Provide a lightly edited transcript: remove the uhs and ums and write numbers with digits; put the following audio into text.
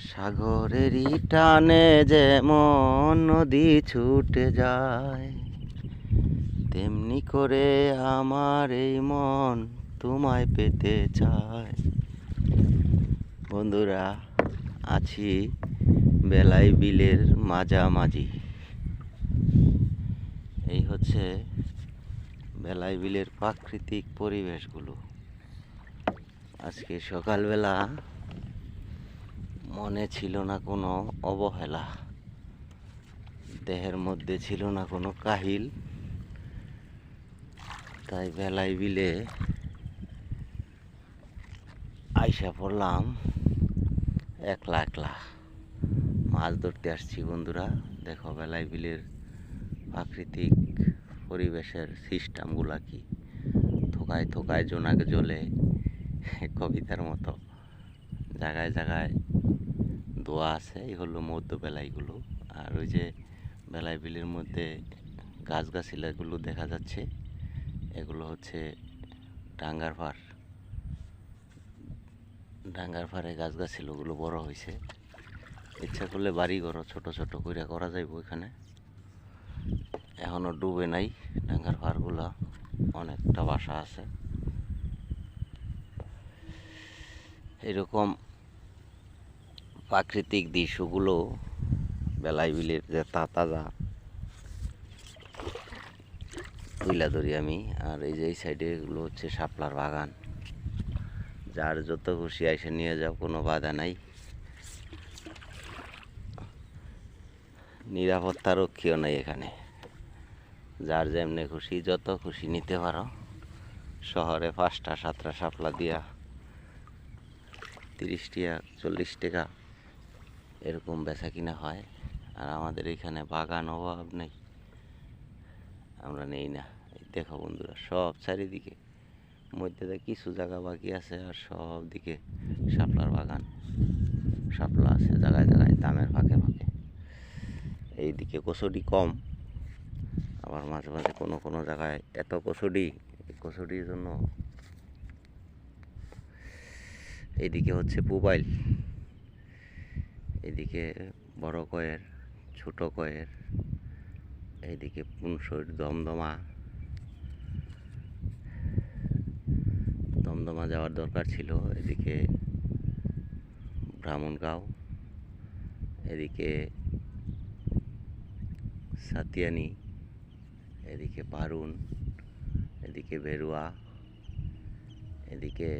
সাগরেরই টানে যেমন নদী ছুটে যায়, তেমনি করে আমার এই মন তোমায় পেতে চায়। বন্ধুরা, আছি বেলাই বিলের মাঝামাঝি। এই হচ্ছে বেলাই বিলের প্রাকৃতিক পরিবেশগুলো। আজকে সকালবেলা মনে ছিল না কোনো অবহেলা, দেহের মধ্যে ছিল না কোনো কাহিল, তাই বেলাই বিলে আইসা পড়লাম একলা একলা। মাছ ধরতে আসছি বন্ধুরা। দেখো বেলাই বিলের প্রাকৃতিক পরিবেশের সিস্টেমগুলা কি, থোকায় থোকায় জোনাক জ্বলে কবিতার মতো, জায়গায় জায়গায় দোয়া আছে। এই হলো মধ্য বেলাইগুলো। আর ওই যে বেলাই বিলের মধ্যে গাছগাছিলাগুলো দেখা যাচ্ছে, এগুলো হচ্ছে ডাঙ্গার পাড়। ডাঙ্গার পাড়ে গাছগাছিলাগুলো বড় হয়েছে, ইচ্ছা করলে বাড়ি ঘর ছোট ছোট করে করা যাইব এখানে। এখনো ডুবে নাই ডাঙ্গার পাড়গুলা, অনেকটা বাসা আছে। এরকম প্রাকৃতিক দৃশ্যগুলো বেলাই বিলের যে তাজা তুইলা ধরি আমি। আর এই যে এই সাইডে এগুলো হচ্ছে শাপলার বাগান, যার যত খুশি এসে নিয়ে যাও, কোনো বাধা নাই। নিরাপত্তা রক্ষীও নাই এখানে, যার যেমনি খুশি যত খুশি নিতে পারো। শহরে 5টা 7টা শাপলা দিয়া 30 টাকা 40 টাকা এরকম বেচা কিনা হয়। আর আমাদের এখানে বাগান অভাব নেই, আমরা নেই না। এই দেখো বন্ধুরা, সব চারিদিকে, মধ্যে কিছু জায়গা বাকি আছে, আর সব দিকে শাপলার বাগান। শাপলা আছে জায়গায় জায়গায়, দামের ফাঁকে ফাঁকে। এইদিকে কচুরি কম, আবার মাঝে মাঝে কোনো কোনো জায়গায় এত কচুরির জন্য। এইদিকে হচ্ছে পুবাইল, এদিকে বড় কয়ের, ছোট কয়ের, এইদিকে পুনশৈর, দমদমা যাওয়ার দরকার ছিল। এদিকে ব্রাহ্মণগাঁও, এদিকে সাতিয়ানি, এদিকে বারুন, এদিকে বেরুয়া, এদিকে